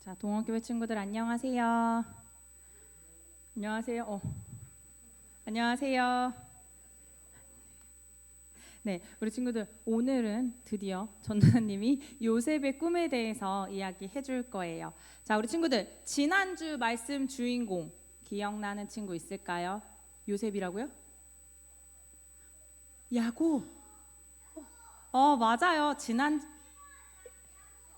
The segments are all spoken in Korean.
자, 동원교회 친구들 안녕하세요. 안녕하세요. 안녕하세요. 네, 우리 친구들 오늘은 드디어 전도사님이 요셉의 꿈에 대해서 이야기해 줄 거예요. 자, 우리 친구들 지난주 말씀 주인공 기억나는 친구 있을까요? 요셉이라고요? 야곱. 맞아요.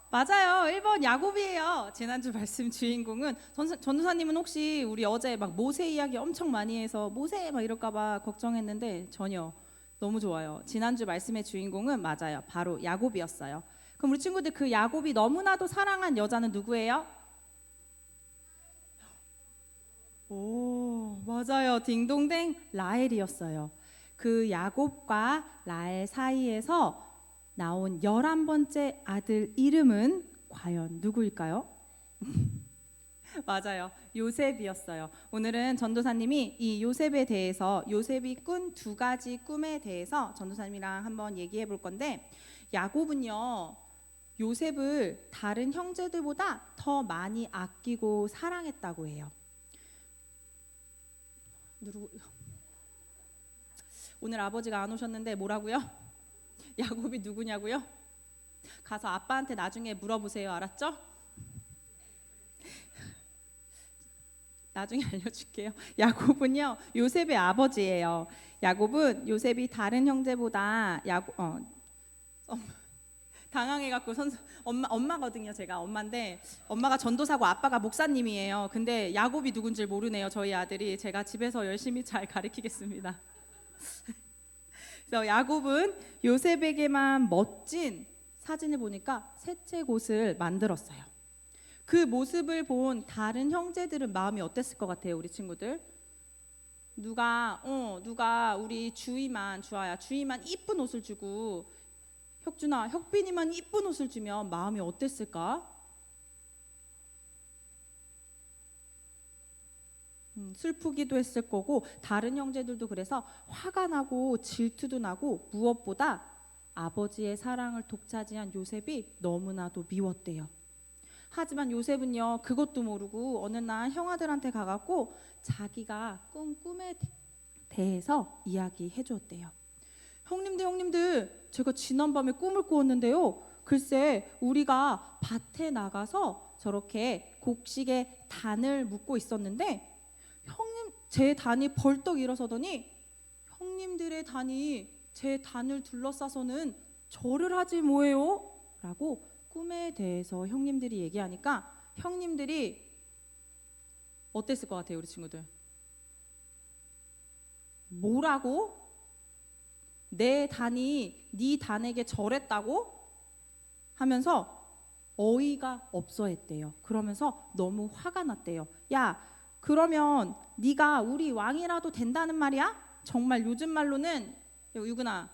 맞아요. 1번 야곱이에요. 지난주 말씀 주인공은 전도사님은 혹시 우리 어제 막 모세 이야기 엄청 많이 해서 모세 막 이럴까 봐 걱정했는데 전혀 너무 좋아요. 지난주 말씀의 주인공은 맞아요. 바로 야곱이었어요. 그럼 우리 친구들 그 야곱이 너무나도 사랑한 여자는 누구예요? 오, 맞아요. 딩동댕 라헬이었어요. 그 야곱과 라헬 사이에서 나온 11번째 아들 이름은 과연 누구일까요? 맞아요. 요셉이었어요. 오늘은 전도사님이 이 요셉에 대해서 요셉이 꾼 두 가지 꿈에 대해서 전도사님이랑 한번 얘기해 볼 건데 야곱은요. 요셉을 다른 형제들보다 더 많이 아끼고 사랑했다고 해요. 오늘 아버지가 안 오셨는데 뭐라고요? 야곱이 누구냐고요? 가서 아빠한테 나중에 물어보세요. 알았죠? 나중에 알려줄게요. 야곱은요 요셉의 아버지예요. 야곱은 요셉이 다른 형제보다 당황해갖고 엄마거든요. 제가 엄마인데 엄마가 전도사고 아빠가 목사님이에요. 근데 야곱이 누군지 모르네요. 저희 아들이. 제가 집에서 열심히 잘 가르치겠습니다. 그래서 야곱은 요셉에게만 멋진 사진을 보니까 셋째 옷을 만들었어요. 그 모습을 본 다른 형제들은 마음이 어땠을 것 같아요, 우리 친구들? 누가 우리 주희만 이쁜 옷을 주고 혁준아, 혁빈이만 이쁜 옷을 주면 마음이 어땠을까? 슬프기도 했을 거고 다른 형제들도 그래서 화가 나고 질투도 나고 무엇보다 아버지의 사랑을 독차지한 요셉이 너무나도 미웠대요. 하지만 요셉은요 그것도 모르고 어느 날 형아들한테 가갖고 자기가 꿈에 대해서 이야기해 주었대요. 형님들 제가 지난밤에 꿈을 꾸었는데요 글쎄 우리가 밭에 나가서 저렇게 곡식에 단을 묶고 있었는데 형님 제 단이 벌떡 일어서더니 형님들의 단이 제 단을 둘러싸서는 절을 하지 뭐예요? 라고 꿈에 대해서 형님들이 얘기하니까 형님들이 어땠을 것 같아요, 우리 친구들? 뭐라고? 내 단이 네 단에게 절했다고? 하면서 어이가 없어 했대요. 그러면서 너무 화가 났대요. 야, 그러면 네가 우리 왕이라도 된다는 말이야? 정말 요즘 말로는 유근아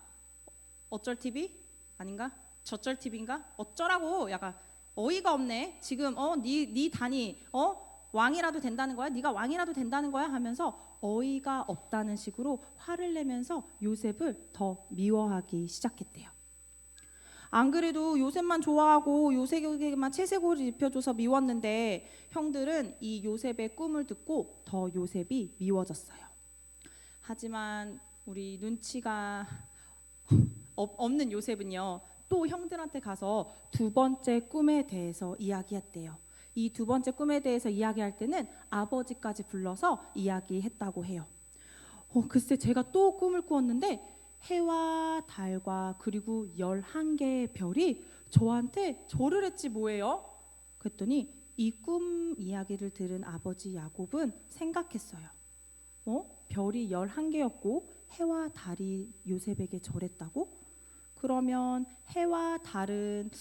어쩔 TV? 아닌가? 저쩔 TV인가? 어쩌라고 약간 어이가 없네. 지금 네 단이 왕이라도 된다는 거야? 네가 왕이라도 된다는 거야? 하면서 어이가 없다는 식으로 화를 내면서 요셉을 더 미워하기 시작했대요. 안 그래도 요셉만 좋아하고 요셉에게만 채색옷을 입혀줘서 미웠는데 형들은 이 요셉의 꿈을 듣고 더 요셉이 미워졌어요. 하지만 우리 눈치가 없는 요셉은요 또 형들한테 가서 두 번째 꿈에 대해서 이야기했대요. 이 두 번째 꿈에 대해서 이야기할 때는 아버지까지 불러서 이야기했다고 해요. 글쎄 제가 또 꿈을 꾸었는데 해와 달과 그리고 11개의 별이 저한테 절을 했지 뭐예요? 그랬더니 이 꿈 이야기를 들은 아버지 야곱은 생각했어요. 별이 11개였고 해와 달이 요셉에게 절했다고? 그러면 해와 달은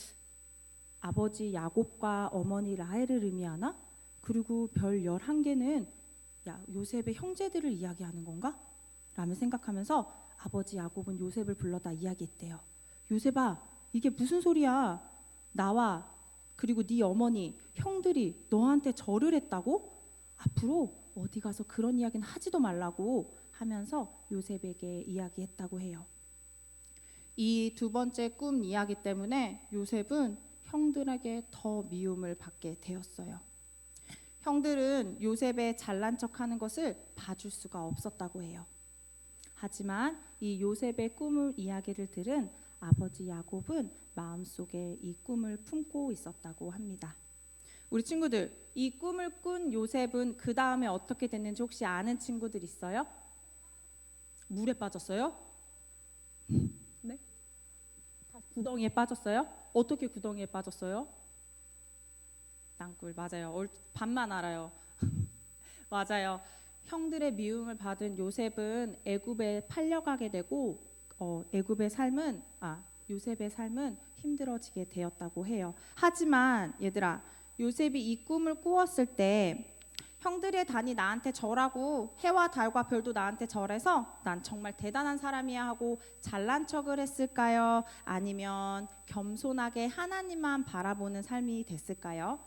아버지 야곱과 어머니 라헬을 의미하나? 그리고 별 11개는 요셉의 형제들을 이야기하는 건가? 라며 생각하면서 아버지 야곱은 요셉을 불러다 이야기했대요. 요셉아, 이게 무슨 소리야? 나와 그리고 네 어머니, 형들이 너한테 절을 했다고? 앞으로 어디 가서 그런 이야기는 하지도 말라고 하면서 요셉에게 이야기했다고 해요. 이 두 번째 꿈 이야기 때문에 요셉은 형들에게 더 미움을 받게 되었어요. 형들은 요셉의 잘난 척하는 것을 봐줄 수가 없었다고 해요. 하지만 이 요셉의 꿈을 이야기를 들은 아버지 야곱은 마음속에 이 꿈을 품고 있었다고 합니다. 우리 친구들, 이 꿈을 꾼 요셉은 그 다음에 어떻게 됐는지 혹시 아는 친구들 있어요? 물에 빠졌어요? 네? 다 구덩이에 빠졌어요? 어떻게 구덩이에 빠졌어요? 땅굴, 맞아요. 반만 알아요. 맞아요. 형들의 미움을 받은 요셉은 애굽에 팔려가게 되고 요셉의 삶은 힘들어지게 되었다고 해요. 하지만 얘들아, 요셉이 이 꿈을 꾸었을 때 형들의 단이 나한테 절하고 해와 달과 별도 나한테 절해서 난 정말 대단한 사람이야 하고 잘난 척을 했을까요? 아니면 겸손하게 하나님만 바라보는 삶이 됐을까요?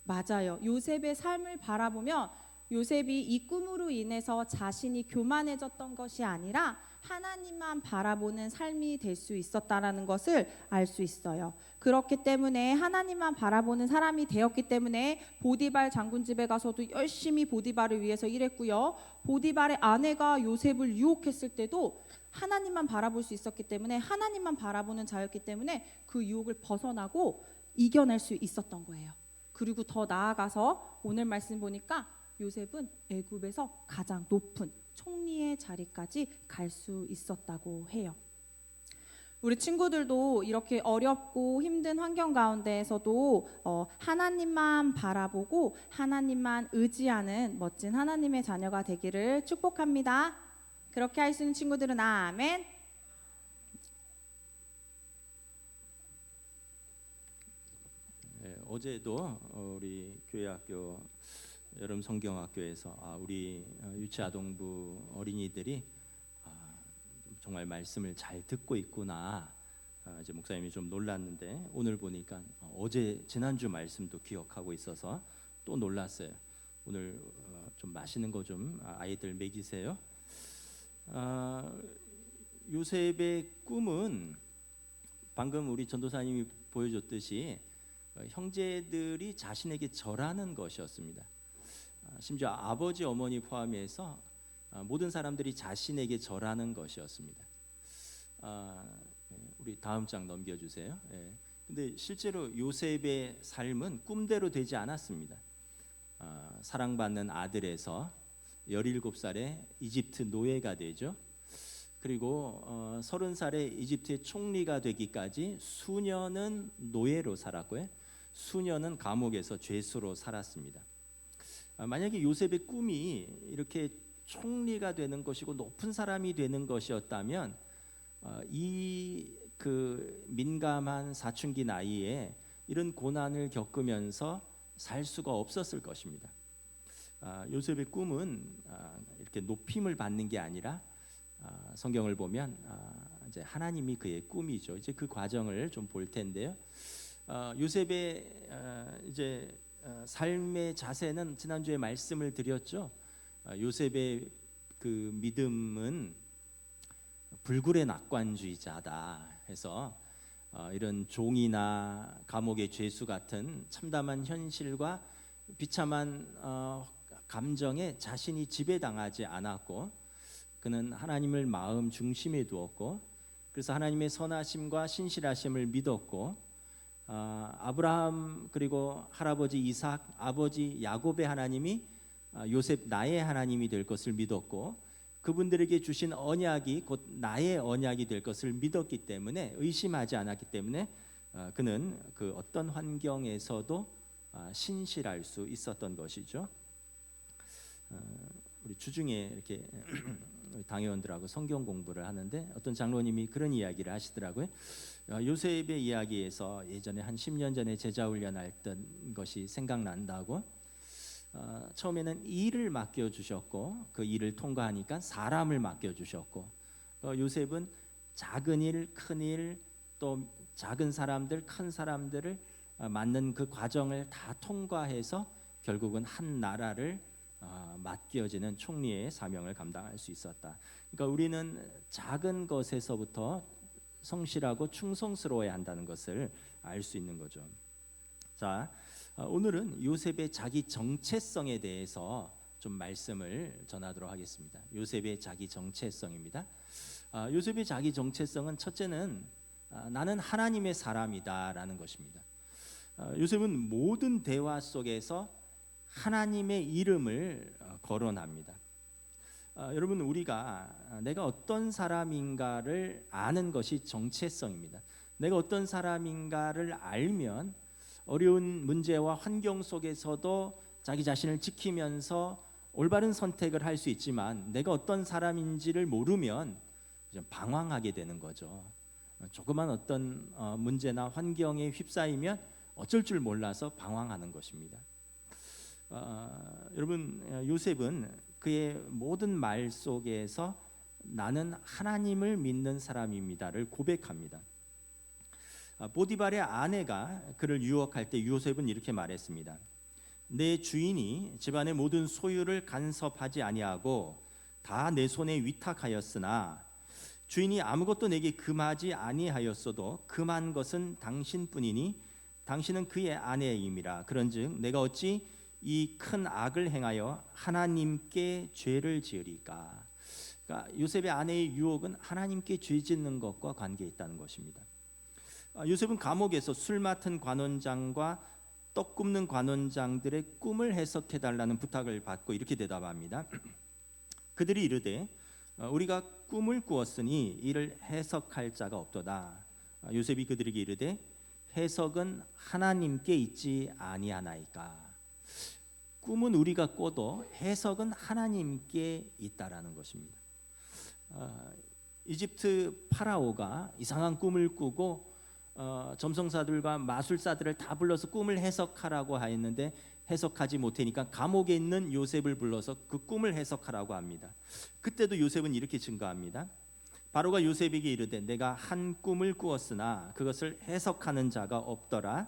맞아요. 요셉의 삶을 바라보면 요셉이 이 꿈으로 인해서 자신이 교만해졌던 것이 아니라 하나님만 바라보는 삶이 될 수 있었다라는 것을 알 수 있어요. 그렇기 때문에 하나님만 바라보는 사람이 되었기 때문에 보디발 장군 집에 가서도 열심히 보디발을 위해서 일했고요. 보디발의 아내가 요셉을 유혹했을 때도 하나님만 바라볼 수 있었기 때문에 하나님만 바라보는 자였기 때문에 그 유혹을 벗어나고 이겨낼 수 있었던 거예요. 그리고 더 나아가서 오늘 말씀 보니까 요셉은 애굽에서 가장 높은 총리의 자리까지 갈 수 있었다고 해요. 우리 친구들도 이렇게 어렵고 힘든 환경 가운데에서도 하나님만 바라보고 하나님만 의지하는 멋진 하나님의 자녀가 되기를 축복합니다. 그렇게 할 수 있는 친구들은 아멘. 어제도 우리 교회학교 여름 성경학교에서 우리 유치아동부 어린이들이 정말 말씀을 잘 듣고 있구나. 이제 목사님이 좀 놀랐는데 오늘 보니까 어제 지난주 말씀도 기억하고 있어서 또 놀랐어요. 오늘 좀 맛있는 거 좀 아이들 먹이세요. 요셉의 꿈은 방금 우리 전도사님이 보여줬듯이 형제들이 자신에게 절하는 것이었습니다. 심지어 아버지 어머니 포함해서 모든 사람들이 자신에게 절하는 것이었습니다. 우리 다음 장 넘겨주세요. 근데 실제로 요셉의 삶은 꿈대로 되지 않았습니다. 사랑받는 아들에서 17살에 이집트 노예가 되죠. 그리고 30살에 이집트의 총리가 되기까지 수년은 노예로 살았고요. 수년은 감옥에서 죄수로 살았습니다. 만약에 요셉의 꿈이 이렇게 총리가 되는 것이고 높은 사람이 되는 것이었다면 이 그 민감한 사춘기 나이에 이런 고난을 겪으면서 살 수가 없었을 것입니다. 요셉의 꿈은 이렇게 높임을 받는 게 아니라 성경을 보면 이제 하나님이 그의 꿈이죠. 이제 그 과정을 좀 볼 텐데요. 요셉의 이제 삶의 자세는 지난주에 말씀을 드렸죠. 요셉의 그 믿음은 불굴의 낙관주의자다 해서 이런 종이나 감옥의 죄수 같은 참담한 현실과 비참한 감정에 자신이 지배당하지 않았고 그는 하나님을 마음 중심에 두었고 그래서 하나님의 선하심과 신실하심을 믿었고 아브라함 그리고 할아버지 이삭, 아버지 야곱의 하나님이 요셉 나의 하나님이 될 것을 믿었고 그분들에게 주신 언약이 곧 나의 언약이 될 것을 믿었기 때문에 의심하지 않았기 때문에 그는 그 어떤 환경에서도 신실할 수 있었던 것이죠. 우리 주중에 이렇게 당회원들하고 성경 공부를 하는데 어떤 장로님이 그런 이야기를 하시더라고요. 요셉의 이야기에서 예전에 한 10년 전에 제자 훈련했던 것이 생각난다고. 처음에는 일을 맡겨주셨고 그 일을 통과하니까 사람을 맡겨주셨고 요셉은 작은 일, 큰 일, 또 작은 사람들, 큰 사람들을 맡는 그 과정을 다 통과해서 결국은 한 나라를 맡겨지는 총리의 사명을 감당할 수 있었다. 그러니까 우리는 작은 것에서부터 성실하고 충성스러워야 한다는 것을 알 수 있는 거죠. 자, 오늘은 요셉의 자기 정체성에 대해서 좀 말씀을 전하도록 하겠습니다. 요셉의 자기 정체성입니다. 요셉의 자기 정체성은 첫째는 나는 하나님의 사람이다라는 것입니다. 요셉은 모든 대화 속에서 하나님의 이름을 거론합니다. 여러분, 우리가 내가 어떤 사람인가를 아는 것이 정체성입니다. 내가 어떤 사람인가를 알면 어려운 문제와 환경 속에서도 자기 자신을 지키면서 올바른 선택을 할 수 있지만, 내가 어떤 사람인지를 모르면 좀 방황하게 되는 거죠. 조그만 어떤 문제나 환경에 휩싸이면 어쩔 줄 몰라서 방황하는 것입니다. 여러분, 요셉은 그의 모든 말 속에서 나는 하나님을 믿는 사람입니다를 고백합니다. 보디발의 아내가 그를 유혹할 때 요셉은 이렇게 말했습니다. 내 주인이 집안의 모든 소유를 간섭하지 아니하고 다 내 손에 위탁하였으나 주인이 아무것도 내게 금하지 아니하였어도 금한 것은 당신뿐이니 당신은 그의 아내임이라. 그런즉 내가 어찌 이 큰 악을 행하여 하나님께 죄를 지으리까. 그러니까 요셉의 아내의 유혹은 하나님께 죄 짓는 것과 관계에 있다는 것입니다. 요셉은 감옥에서 술 맡은 관원장과 떡 굽는 관원장들의 꿈을 해석해 달라는 부탁을 받고 이렇게 대답합니다. 그들이 이르되 우리가 꿈을 꾸었으니 이를 해석할 자가 없도다. 요셉이 그들에게 이르되 해석은 하나님께 있지 아니하나이까. 꿈은 우리가 꿔도 해석은 하나님께 있다라는 것입니다. 이집트 파라오가 이상한 꿈을 꾸고 점성사들과 마술사들을 다 불러서 꿈을 해석하라고 하였는데 해석하지 못하니까 감옥에 있는 요셉을 불러서 그 꿈을 해석하라고 합니다. 그때도 요셉은 이렇게 증거합니다. 바로가 요셉에게 이르되 내가 한 꿈을 꾸었으나 그것을 해석하는 자가 없더라.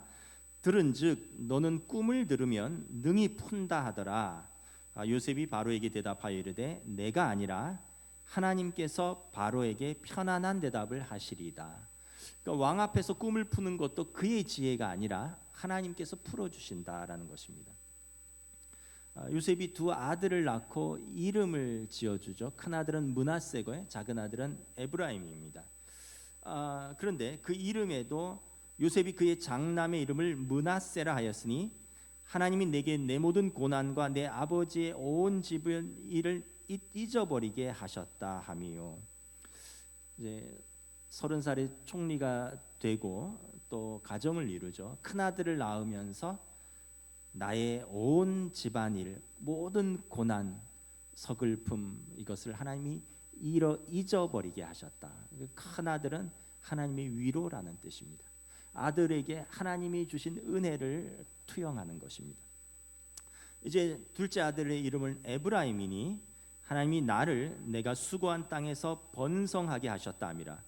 들은즉 너는 꿈을 들으면 능히 푼다 하더라. 요셉이 바로에게 대답하여 이르되 내가 아니라 하나님께서 바로에게 편안한 대답을 하시리이다. 그러니까 왕 앞에서 꿈을 푸는 것도 그의 지혜가 아니라 하나님께서 풀어주신다라는 것입니다. 요셉이 두 아들을 낳고 이름을 지어주죠. 큰 아들은 므낫세고 작은 아들은 에브라임입니다. 그런데 그 이름에도 요셉이 그의 장남의 이름을 므낫세라 하였으니 하나님이 내게 내 모든 고난과 내 아버지의 온 집을 일을 잊어버리게 하셨다 하미요. 이제 30살에 총리가 되고 또 가정을 이루죠. 큰 아들을 낳으면서 나의 온 집안일, 모든 고난, 서글픔 이것을 하나님이 잊어버리게 하셨다. 큰 아들은 하나님의 위로라는 뜻입니다. 아들에게 하나님이 주신 은혜를 투영하는 것입니다. 이제 둘째 아들의 이름은 에브라임이니 하나님이 나를 내가 수고한 땅에서 번성하게 하셨다 함이라.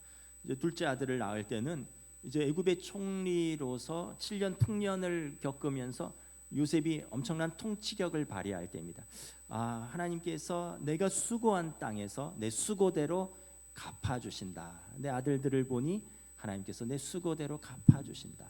이제 둘째 아들을 낳을 때는 이제 애굽의 총리로서 7년 풍년을 겪으면서 요셉이 엄청난 통치력을 발휘할 때입니다. 하나님께서 내가 수고한 땅에서 내 수고대로 갚아주신다. 내 아들들을 보니 하나님께서 내 수고대로 갚아주신다.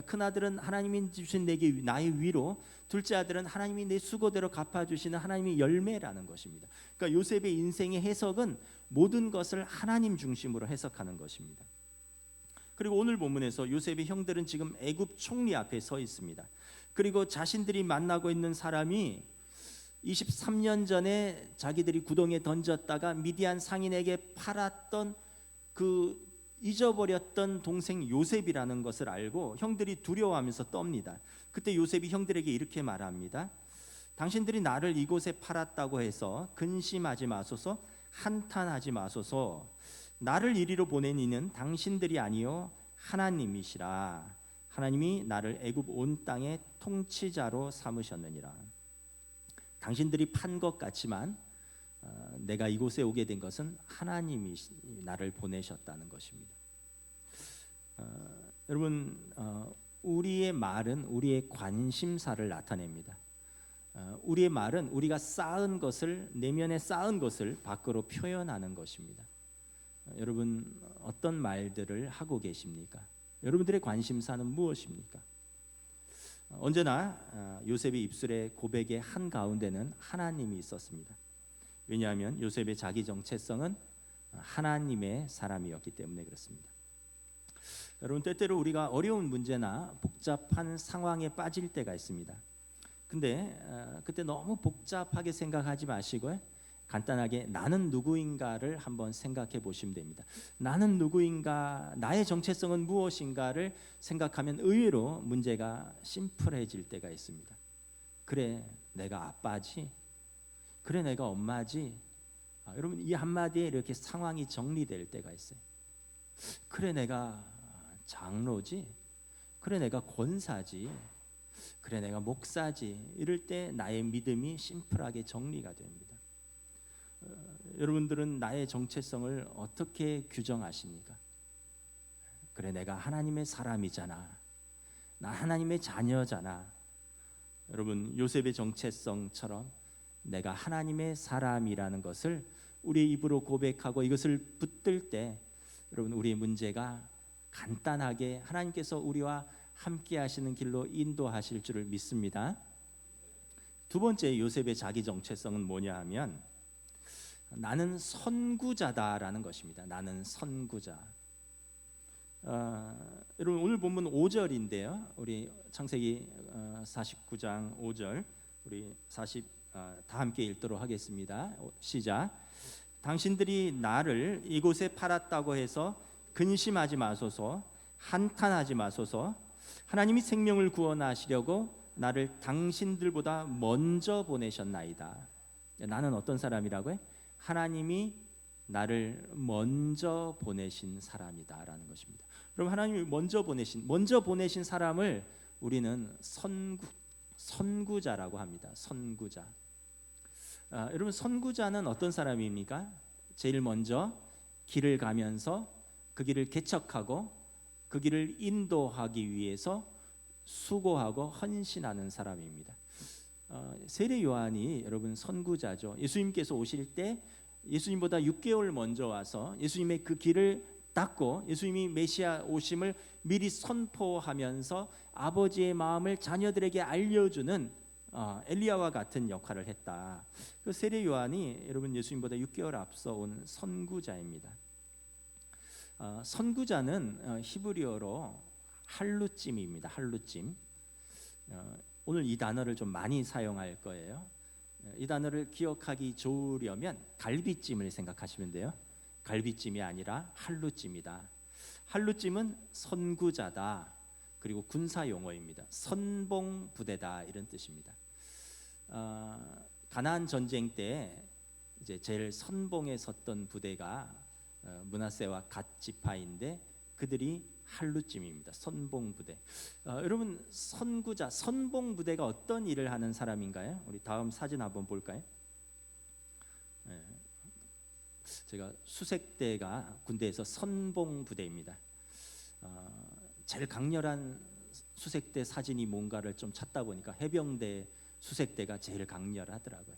큰 아들은 하나님이 주신 내게 나의 위로, 둘째 아들은 하나님이 내 수고대로 갚아주시는 하나님의 열매라는 것입니다. 그러니까 요셉의 인생의 해석은 모든 것을 하나님 중심으로 해석하는 것입니다. 그리고 오늘 본문에서 요셉의 형들은 지금 애굽 총리 앞에 서 있습니다. 그리고 자신들이 만나고 있는 사람이 23년 전에 자기들이 구덩이에 던졌다가 미디안 상인에게 팔았던 그 잊어버렸던 동생 요셉이라는 것을 알고 형들이 두려워하면서 떱니다. 그때 요셉이 형들에게 이렇게 말합니다. 당신들이 나를 이곳에 팔았다고 해서 근심하지 마소서, 한탄하지 마소서. 나를 이리로 보낸 이는 당신들이 아니요 하나님이시라. 하나님이 나를 애굽 온 땅의 통치자로 삼으셨느니라. 당신들이 판 것 같지만 내가 이곳에 오게 된 것은 하나님이 나를 보내셨다는 것입니다. 여러분, 우리의 말은 우리의 관심사를 나타냅니다. 우리의 말은 우리가 쌓은 것을, 내면에 쌓은 것을 밖으로 표현하는 것입니다. 여러분 어떤 말들을 하고 계십니까? 여러분들의 관심사는 무엇입니까? 언제나 요셉의 입술의 고백의 한 가운데는 하나님이 있었습니다. 왜냐하면 요셉의 자기 정체성은 하나님의 사람이었기 때문에 그렇습니다. 여러분, 때때로 우리가 어려운 문제나 복잡한 상황에 빠질 때가 있습니다. 근데 그때 너무 복잡하게 생각하지 마시고 간단하게 나는 누구인가를 한번 생각해 보시면 됩니다. 나는 누구인가, 나의 정체성은 무엇인가를 생각하면 의외로 문제가 심플해질 때가 있습니다. 그래, 내가 아빠지. 그래, 내가 엄마지. 여러분, 이 한마디에 이렇게 상황이 정리될 때가 있어요. 그래, 내가 장로지. 그래, 내가 권사지. 그래, 내가 목사지. 이럴 때 나의 믿음이 심플하게 정리가 됩니다. 여러분들은 나의 정체성을 어떻게 규정하십니까? 그래, 내가 하나님의 사람이잖아. 나 하나님의 자녀잖아. 여러분, 요셉의 정체성처럼 내가 하나님의 사람이라는 것을 우리의 입으로 고백하고 이것을 붙들 때 여러분, 우리의 문제가 간단하게 하나님께서 우리와 함께 하시는 길로 인도하실 줄을 믿습니다. 두 번째 요셉의 자기 정체성은 뭐냐 하면 나는 선구자다라는 것입니다. 나는 선구자. 여러분, 오늘 본문 5절인데요. 우리 창세기 49장 5절 우리 40 다 함께 읽도록 하겠습니다. 시작. 당신들이 나를 이곳에 팔았다고 해서 근심하지 마소서, 한탄하지 마소서. 하나님이 생명을 구원하시려고 나를 당신들보다 먼저 보내셨나이다. 나는 어떤 사람이라고요? 하나님이 나를 먼저 보내신 사람이다라는 것입니다. 그럼 하나님이 먼저 보내신 사람을 우리는 선구자라고 합니다. 선구자. 여러분, 선구자는 어떤 사람입니까? 제일 먼저 길을 가면서 그 길을 개척하고 그 길을 인도하기 위해서 수고하고 헌신하는 사람입니다. 세례 요한이 여러분 선구자죠. 예수님께서 오실 때 예수님보다 6개월 먼저 와서 예수님의 그 길을 닦고 예수님이 메시아 오심을 미리 선포하면서 아버지의 마음을 자녀들에게 알려주는 엘리야와 같은 역할을 했다. 그 세례 요한이 여러분 예수님보다 6개월 앞서 온 선구자입니다. 선구자는 히브리어로 할루찜입니다. 할루찜. 오늘 이 단어를 좀 많이 사용할 거예요. 이 단어를 기억하기 좋으려면 갈비찜을 생각하시면 돼요. 갈비찜이 아니라 할루찜이다. 할루찜은 선구자다. 그리고 군사 용어입니다. 선봉 부대다 이런 뜻입니다. 가나안 전쟁 때 이제 제일 선봉에 섰던 부대가 므낫세와 갓 지파인데 그들이 할루찜입니다. 선봉 부대. 여러분, 선구자, 선봉 부대가 어떤 일을 하는 사람인가요? 우리 다음 사진 한번 볼까요? 제가 수색대가 군대에서 선봉 부대입니다. 제일 강렬한 수색대 사진이 뭔가를 좀 찾다 보니까 해병대 수색대가 제일 강렬하더라고요.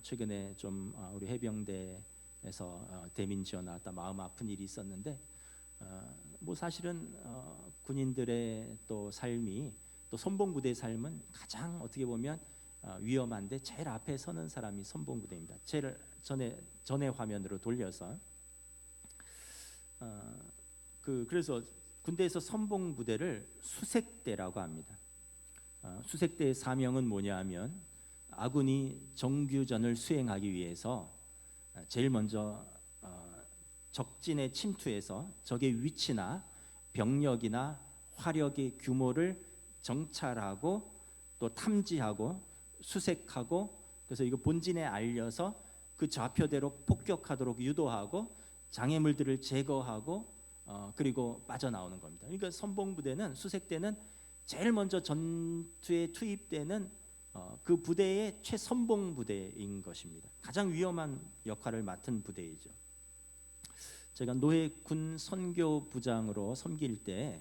최근에 좀 우리 해병대에서 대민 지원 나왔다 마음 아픈 일이 있었는데 뭐 사실은 군인들의 또 삶이 또 선봉부대의 삶은 가장 어떻게 보면 위험한데 제일 앞에 서는 사람이 선봉부대입니다. 제일 전에 화면으로 돌려서 그래서 군대에서 선봉부대를 수색대라고 합니다. 수색대의 사명은 뭐냐 하면 아군이 정규전을 수행하기 위해서 제일 먼저 적진에 침투해서 적의 위치나 병력이나 화력의 규모를 정찰하고 또 탐지하고 수색하고 그래서 이거 본진에 알려서 그 좌표대로 폭격하도록 유도하고 장애물들을 제거하고 그리고 빠져나오는 겁니다. 그러니까 선봉부대는 수색대는 제일 먼저 전투에 투입되는 그 부대의 최선봉 부대인 것입니다. 가장 위험한 역할을 맡은 부대이죠. 제가 노예 군 선교부장으로 섬길 때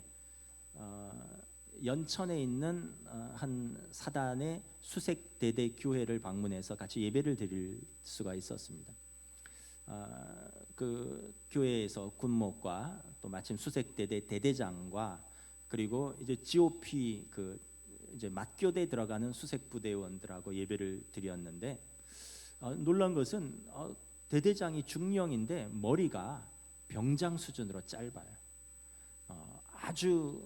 연천에 있는 한 사단의 수색대대 교회를 방문해서 같이 예배를 드릴 수가 있었습니다. 그 교회에서 군목과 또 마침 수색대대 대대장과 그리고 이제 GOP 그 이제 맞교대 들어가는 수색부대원들하고 예배를 드렸는데 놀란 것은 대대장이 중령인데 머리가 병장 수준으로 짧아요. 아주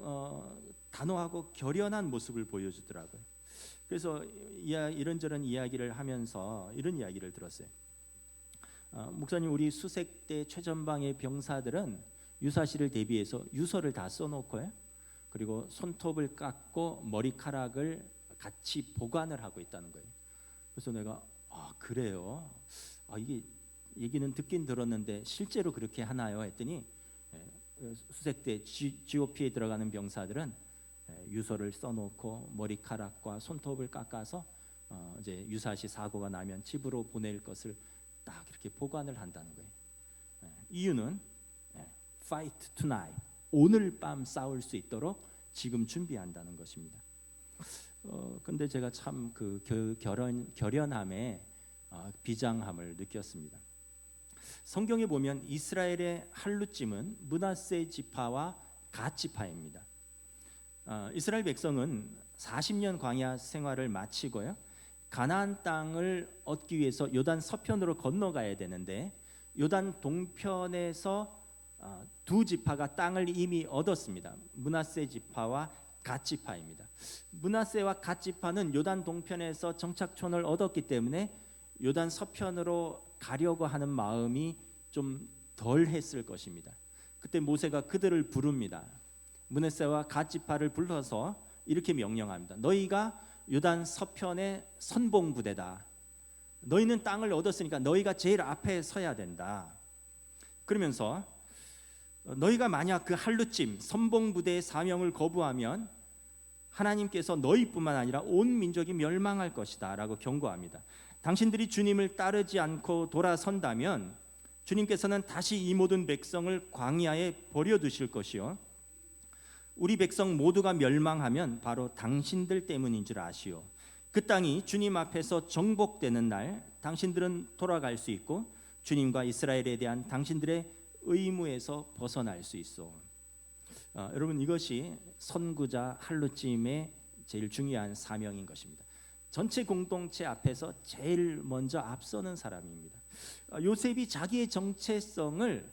단호하고 결연한 모습을 보여주더라고요. 그래서 이런저런 이야기를 하면서 이런 이야기를 들었어요. 목사님, 우리 수색대 최전방의 병사들은 유사시를 대비해서 유서를 다 써놓고요. 그리고 손톱을 깎고 머리카락을 같이 보관을 하고 있다는 거예요. 그래서 내가 그래요? 이게 얘기는 듣긴 들었는데 실제로 그렇게 하나요? 했더니 수색대 GOP에 들어가는 병사들은 유서를 써놓고 머리카락과 손톱을 깎아서 이제 유사시 사고가 나면 집으로 보낼 것을 딱 이렇게 보관을 한다는 거예요. 이유는 fight tonight, 오늘 밤 싸울 수 있도록 지금 준비한다는 것입니다. 근데 제가 참 그 결연함에 비장함을 느꼈습니다. 성경에 보면 이스라엘의 할루찜은 므낫세 지파와 갓 지파입니다. 이스라엘 백성은 40년 광야 생활을 마치고요, 가나안 땅을 얻기 위해서 요단 서편으로 건너가야 되는데 요단 동편에서 두 지파가 땅을 이미 얻었습니다. 므낫세 지파와 갓 지파입니다. 므낫세와 갓 지파는 요단 동편에서 정착촌을 얻었기 때문에 요단 서편으로 가려고 하는 마음이 좀 덜했을 것입니다. 그때 모세가 그들을 부릅니다. 므낫세와 갓 지파를 불러서 이렇게 명령합니다. 너희가 요단 서편의 선봉부대다. 너희는 땅을 얻었으니까 너희가 제일 앞에 서야 된다. 그러면서 너희가 만약 그 할루찜 선봉부대의 사명을 거부하면 하나님께서 너희뿐만 아니라 온 민족이 멸망할 것이다 라고 경고합니다. 당신들이 주님을 따르지 않고 돌아선다면 주님께서는 다시 이 모든 백성을 광야에 버려두실 것이요, 우리 백성 모두가 멸망하면 바로 당신들 때문인 줄 아시오. 그 땅이 주님 앞에서 정복되는 날 당신들은 돌아갈 수 있고 주님과 이스라엘에 대한 당신들의 의무에서 벗어날 수 있어. 여러분, 이것이 선구자 할루찜의 제일 중요한 사명인 것입니다. 전체 공동체 앞에서 제일 먼저 앞서는 사람입니다. 요셉이 자기의 정체성을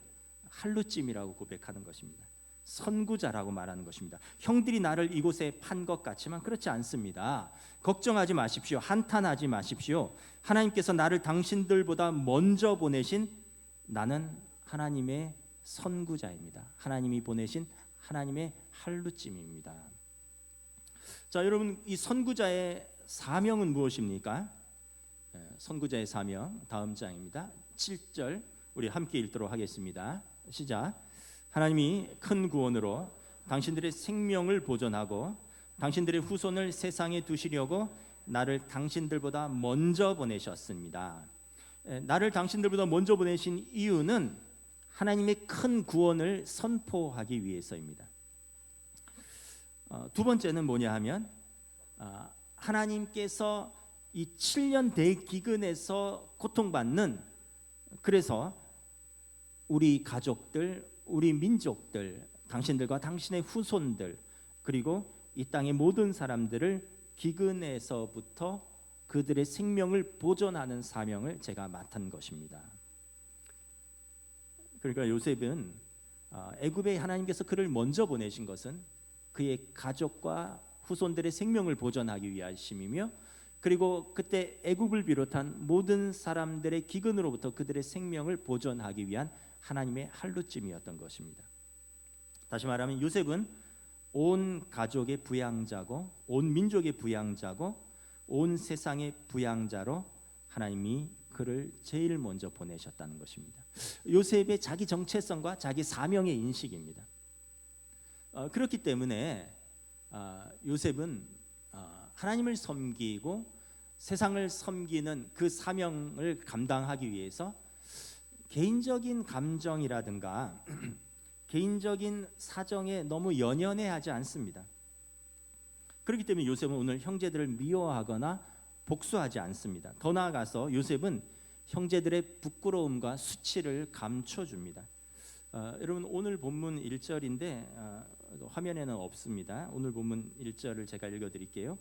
할루찜이라고 고백하는 것입니다. 선구자라고 말하는 것입니다. 형들이 나를 이곳에 판 것 같지만 그렇지 않습니다. 걱정하지 마십시오. 한탄하지 마십시오. 하나님께서 나를 당신들보다 먼저 보내신 나는 하나님의 선구자입니다. 하나님이 보내신 하나님의 할루찜입니다. 자, 여러분, 이 선구자의 사명은 무엇입니까? 선구자의 사명, 다음 장입니다. 7절 우리 함께 읽도록 하겠습니다. 시작. 하나님이 큰 구원으로 당신들의 생명을 보존하고 당신들의 후손을 세상에 두시려고 나를 당신들보다 먼저 보내셨습니다. 나를 당신들보다 먼저 보내신 이유는 하나님의 큰 구원을 선포하기 위해서입니다. 두 번째는 뭐냐 하면 하나님께서 이 7년 대기근에서 고통받는, 그래서 우리 가족들, 우리 민족들, 당신들과 당신의 후손들, 그리고 이 땅의 모든 사람들을 기근에서부터 그들의 생명을 보존하는 사명을 제가 맡은 것입니다. 그러니까 요셉은 애굽에 하나님께서 그를 먼저 보내신 것은 그의 가족과 후손들의 생명을 보존하기 위하심이며, 그리고 그때 애굽을 비롯한 모든 사람들의 기근으로부터 그들의 생명을 보존하기 위한 하나님의 할루찜이었던 것입니다. 다시 말하면 요셉은 온 가족의 부양자고 온 민족의 부양자고 온 세상의 부양자로 하나님이 그를 제일 먼저 보내셨다는 것입니다. 요셉의 자기 정체성과 자기 사명의 인식입니다. 그렇기 때문에 요셉은 하나님을 섬기고 세상을 섬기는 그 사명을 감당하기 위해서 개인적인 감정이라든가 개인적인 사정에 너무 연연해하지 않습니다. 그렇기 때문에 요셉은 오늘 형제들을 미워하거나 복수하지 않습니다. 더 나아가서 요셉은 형제들의 부끄러움과 수치를 감춰줍니다. 여러분 오늘 본문 1절인데 화면에는 없습니다. 오늘 본문 1절을 제가 읽어드릴게요.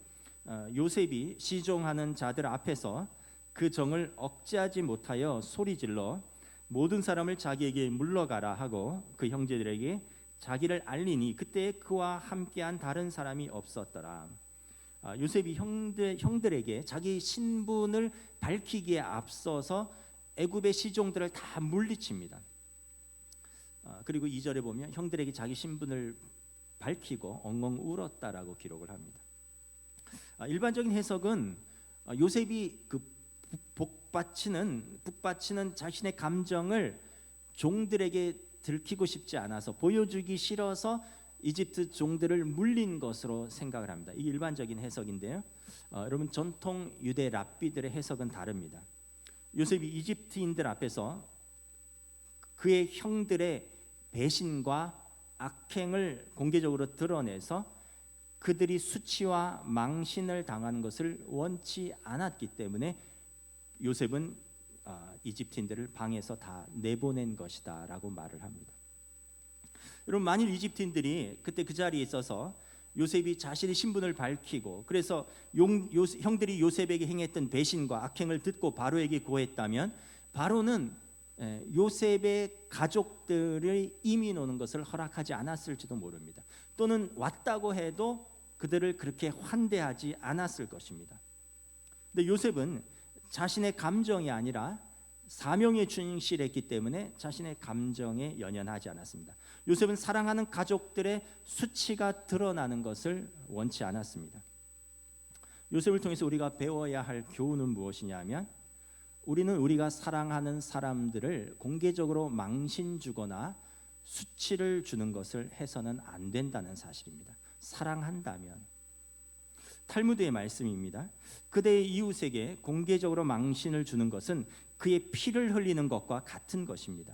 요셉이 시종하는 자들 앞에서 그 정을 억제하지 못하여 소리질러 모든 사람을 자기에게 물러가라 하고 그 형제들에게 자기를 알리니 그때 그와 함께한 다른 사람이 없었더라. 요셉이 형들에게 자기 신분을 밝히기에 앞서서 애굽의 시종들을 다 물리칩니다. 그리고 2절에 보면 형들에게 자기 신분을 밝히고 엉엉 울었다라고 기록을 합니다. 일반적인 해석은 요셉이 그 북받치는 자신의 감정을 종들에게 들키고 싶지 않아서 보여주기 싫어서 이집트 종들을 물린 것으로 생각을 합니다. 이게 일반적인 해석인데요. 여러분 전통 유대 랍비들의 해석은 다릅니다. 요셉이 이집트인들 앞에서 그의 형들의 배신과 악행을 공개적으로 드러내서 그들이 수치와 망신을 당하는 것을 원치 않았기 때문에 요셉은 이집트인들을 방에서 다 내보낸 것이다라고 말을 합니다. 여러분 만일 이집트인들이 그때 그 자리에 있어서 요셉이 자신의 신분을 밝히고 그래서 형들이 요셉에게 행했던 배신과 악행을 듣고 바로에게 고했다면 바로는 요셉의 가족들의 이민 오는 것을 허락하지 않았을지도 모릅니다. 또는 왔다고 해도 그들을 그렇게 환대하지 않았을 것입니다. 근데 요셉은 자신의 감정이 아니라 사명에 충실했기 때문에 자신의 감정에 연연하지 않았습니다. 요셉은 사랑하는 가족들의 수치가 드러나는 것을 원치 않았습니다. 요셉을 통해서 우리가 배워야 할 교훈은 무엇이냐면 우리는 우리가 사랑하는 사람들을 공개적으로 망신 주거나 수치를 주는 것을 해서는 안 된다는 사실입니다. 사랑한다면 탈무드의 말씀입니다. 그대의 이웃에게 공개적으로 망신을 주는 것은 그의 피를 흘리는 것과 같은 것입니다.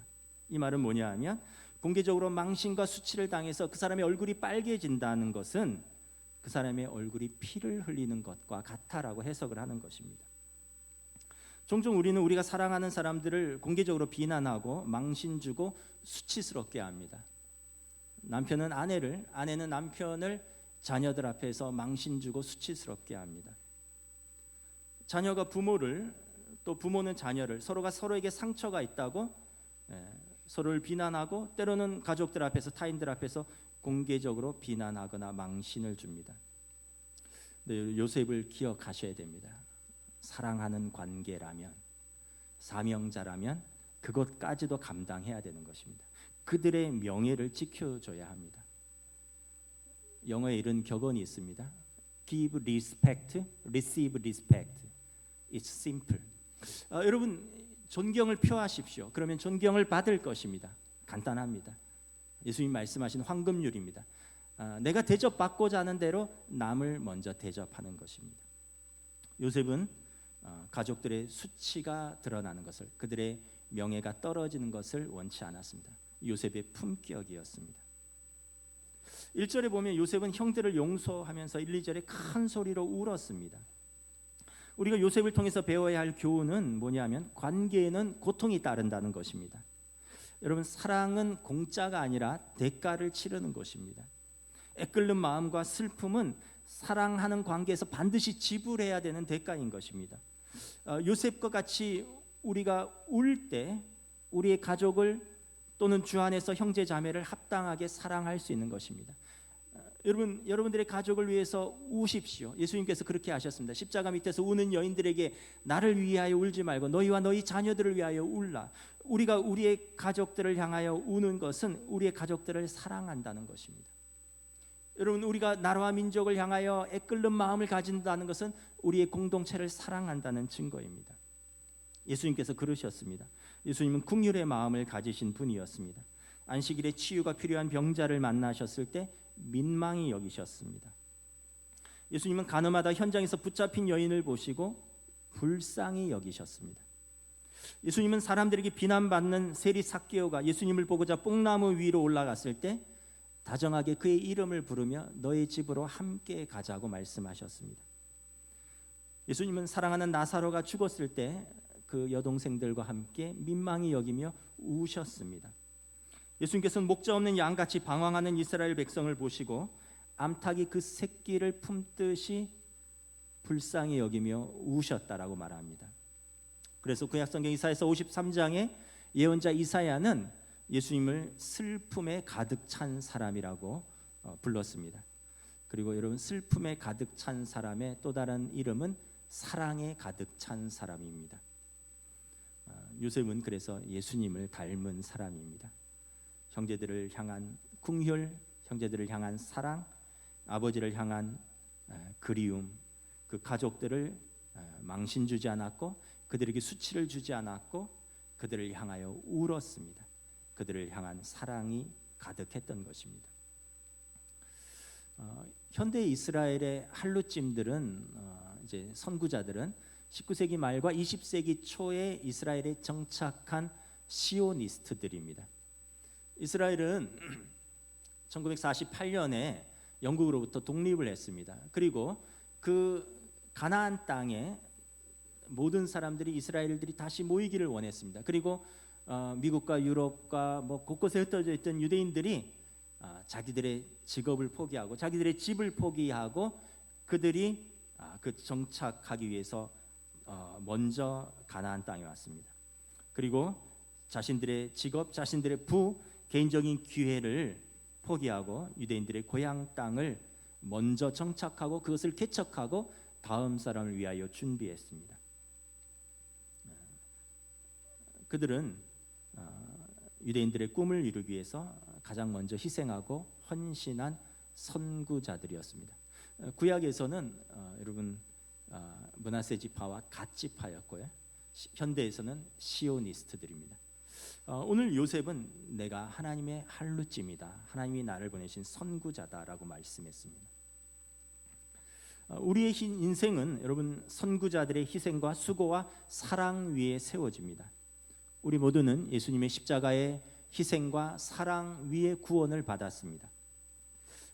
이 말은 뭐냐 하면 공개적으로 망신과 수치를 당해서 그 사람의 얼굴이 빨개진다는 것은 그 사람의 얼굴이 피를 흘리는 것과 같다라고 해석을 하는 것입니다. 종종 우리는 우리가 사랑하는 사람들을 공개적으로 비난하고 망신 주고 수치스럽게 합니다. 남편은 아내를, 아내는 남편을 자녀들 앞에서 망신 주고 수치스럽게 합니다. 자녀가 부모를, 또 부모는 자녀를, 서로가 서로에게 상처가 있다고 서로를 비난하고 때로는 가족들 앞에서 타인들 앞에서 공개적으로 비난하거나 망신을 줍니다. 근데 요셉을 기억하셔야 됩니다. 사랑하는 관계라면, 사명자라면 그것까지도 감당해야 되는 것입니다. 그들의 명예를 지켜줘야 합니다. 영어에 이런 격언이 있습니다. Give respect, receive respect. It's simple. 여러분 존경을 표하십시오. 그러면 존경을 받을 것입니다. 간단합니다. 예수님 말씀하신 황금률입니다. 내가 대접받고자 하는 대로 남을 먼저 대접하는 것입니다. 요셉은 가족들의 수치가 드러나는 것을, 그들의 명예가 떨어지는 것을 원치 않았습니다. 요셉의 품격이었습니다. 1절에 보면 요셉은 형들을 용서하면서 1, 2절에 큰 소리로 울었습니다. 우리가 요셉을 통해서 배워야 할 교훈은 뭐냐면 관계에는 고통이 따른다는 것입니다. 여러분 사랑은 공짜가 아니라 대가를 치르는 것입니다. 애끓는 마음과 슬픔은 사랑하는 관계에서 반드시 지불해야 되는 대가인 것입니다. 요셉과 같이 우리가 울 때 우리의 가족을 또는 주 안에서 형제 자매를 합당하게 사랑할 수 있는 것입니다. 여러분들의 가족을 위해서 우십시오. 예수님께서 그렇게 하셨습니다. 십자가 밑에서 우는 여인들에게 나를 위하여 울지 말고 너희와 너희 자녀들을 위하여 울라. 우리가 우리의 가족들을 향하여 우는 것은 우리의 가족들을 사랑한다는 것입니다. 여러분 우리가 나라와 민족을 향하여 애끓는 마음을 가진다는 것은 우리의 공동체를 사랑한다는 증거입니다. 예수님께서 그러셨습니다. 예수님은 긍휼의 마음을 가지신 분이었습니다. 안식일에 치유가 필요한 병자를 만나셨을 때 민망히 여기셨습니다. 예수님은 가늠하다 현장에서 붙잡힌 여인을 보시고 불쌍히 여기셨습니다. 예수님은 사람들에게 비난받는 세리 삭개오가 예수님을 보고자 뽕나무 위로 올라갔을 때 다정하게 그의 이름을 부르며 너의 집으로 함께 가자고 말씀하셨습니다. 예수님은 사랑하는 나사로가 죽었을 때 그 여동생들과 함께 민망히 여기며 우셨습니다. 예수님께서는 목자 없는 양같이 방황하는 이스라엘 백성을 보시고 암탉이 그 새끼를 품듯이 불쌍히 여기며 우셨다라고 말합니다. 그래서 구약성경 이사야서 53장에 예언자 이사야는 예수님을 슬픔에 가득 찬 사람이라고 불렀습니다. 그리고 여러분, 슬픔에 가득 찬 사람의 또 다른 이름은 사랑에 가득 찬 사람입니다. 요셉은 그래서 예수님을 닮은 사람입니다. 형제들을 향한 긍휼, 형제들을 향한 사랑, 아버지를 향한 그리움, 그 가족들을 망신 주지 않았고 그들에게 수치를 주지 않았고 그들을 향하여 울었습니다. 그들을 향한 사랑이 가득했던 것입니다. 현대 이스라엘의 할루찜들은 이제 선구자들은 19세기 말과 20세기 초에 이스라엘에 정착한 시오니스트들입니다. 이스라엘은 1948년에 영국으로부터 독립을 했습니다. 그리고 그 가나안 땅에 모든 사람들이 이스라엘들이 다시 모이기를 원했습니다. 그리고 미국과 유럽과 곳곳에 흩어져 있던 유대인들이 자기들의 직업을 포기하고 자기들의 집을 포기하고 그들이 그 정착하기 위해서 먼저 가나안 땅에 왔습니다. 그리고 자신들의 직업, 자신들의 개인적인 기회를 포기하고 유대인들의 고향 땅을 먼저 정착하고 그것을 개척하고 다음 사람을 위하여 준비했습니다. 그들은 유대인들의 꿈을 이루기 위해서 가장 먼저 희생하고 헌신한 선구자들이었습니다. 구약에서는 여러분 므낫세 지파와 갓 지파였고요. 현대에서는 시오니스트들입니다. 오늘 요셉은 내가 하나님의 할루찜이다, 하나님이 나를 보내신 선구자다라고 말씀했습니다. 우리의 인생은 여러분 선구자들의 희생과 수고와 사랑 위에 세워집니다. 우리 모두는 예수님의 십자가의 희생과 사랑 위에 구원을 받았습니다.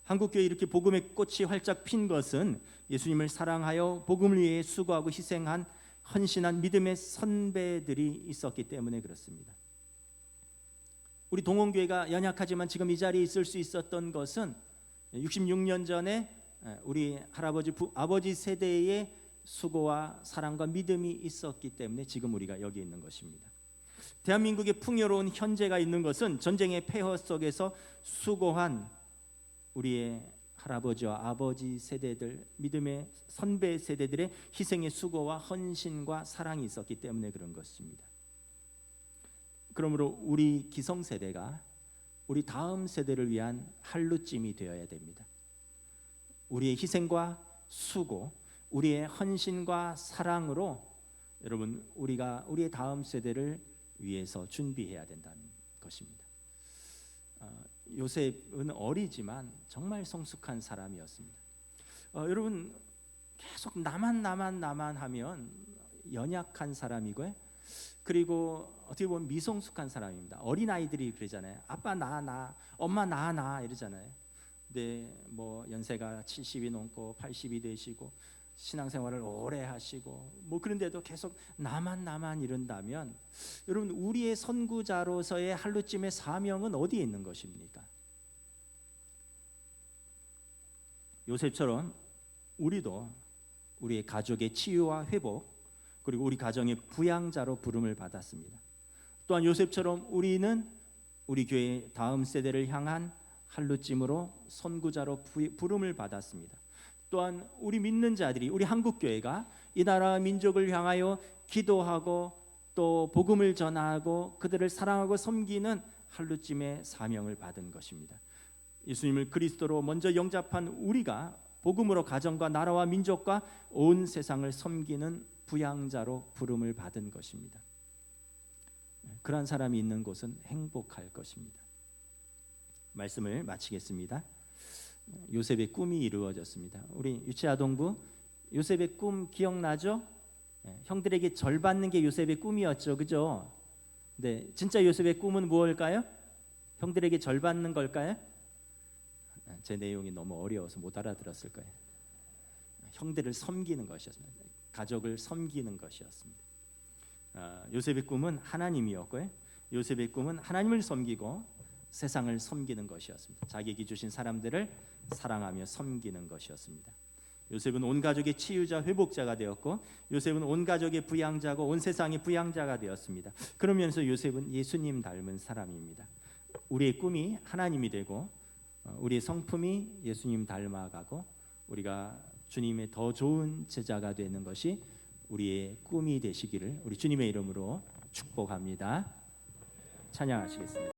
한국교회 이렇게 복음의 꽃이 활짝 핀 것은 예수님을 사랑하여 복음을 위해 수고하고 희생한 헌신한 믿음의 선배들이 있었기 때문에 그렇습니다. 우리 동원교회가 연약하지만 지금 이 자리에 있을 수 있었던 것은 66년 전에 우리 할아버지 아버지 세대의 수고와 사랑과 믿음이 있었기 때문에 지금 우리가 여기 있는 것입니다. 대한민국의 풍요로운 현재가 있는 것은 전쟁의 폐허 속에서 수고한 우리의 할아버지와 아버지 세대들, 믿음의 선배 세대들의 희생의 수고와 헌신과 사랑이 있었기 때문에 그런 것입니다. 그러므로 우리 기성세대가 우리 다음 세대를 위한 할루찜이 되어야 됩니다. 우리의 희생과 수고, 우리의 헌신과 사랑으로 여러분 우리가 우리의 다음 세대를 위해서 준비해야 된다는 것입니다. 요셉은 어리지만 정말 성숙한 사람이었습니다. 여러분 계속 나만 하면 연약한 사람이고요. 그리고 어떻게 보면 미성숙한 사람입니다. 어린 아이들이 그러잖아요. 아빠 나, 엄마 나 이러잖아요. 근데 연세가 70이 넘고 80이 되시고 신앙생활을 오래 하시고 그런데도 계속 나만 이런다면 여러분 우리의 선구자로서의 할루찜의 사명은 어디에 있는 것입니까? 요셉처럼 우리도 우리의 가족의 치유와 회복 그리고 우리 가정의 부양자로 부름을 받았습니다. 또한 요셉처럼 우리는 우리 교회의 다음 세대를 향한 할루찜으로 선구자로 부름을 받았습니다. 또한 우리 믿는 자들이 우리 한국교회가 이 나라와 민족을 향하여 기도하고 또 복음을 전하고 그들을 사랑하고 섬기는 할루찜의 사명을 받은 것입니다. 예수님을 그리스도로 먼저 영접한 우리가 복음으로 가정과 나라와 민족과 온 세상을 섬기는 부양자로 부름을 받은 것입니다. 그러한 사람이 있는 곳은 행복할 것입니다. 말씀을 마치겠습니다. 요셉의 꿈이 이루어졌습니다. 우리 유치아동부 요셉의 꿈 기억나죠? 형들에게 절 받는 게 요셉의 꿈이었죠, 그죠? 네, 진짜 요셉의 꿈은 무엇일까요? 형들에게 절 받는 걸까요? 제 내용이 너무 어려워서 못 알아들었을 거예요. 형들을 섬기는 것이었습니다. 가족을 섬기는 것이었습니다. 요셉의 꿈은 하나님이었고요. 요셉의 꿈은 하나님을 섬기고 세상을 섬기는 것이었습니다. 자기에게 주신 사람들을 사랑하며 섬기는 것이었습니다. 요셉은 온 가족의 치유자, 회복자가 되었고 요셉은 온 가족의 부양자고 온 세상의 부양자가 되었습니다. 그러면서 요셉은 예수님 닮은 사람입니다. 우리의 꿈이 하나님이 되고 우리의 성품이 예수님 닮아가고 우리가 주님의 더 좋은 제자가 되는 것이 우리의 꿈이 되시기를 우리 주님의 이름으로 축복합니다. 찬양하시겠습니다.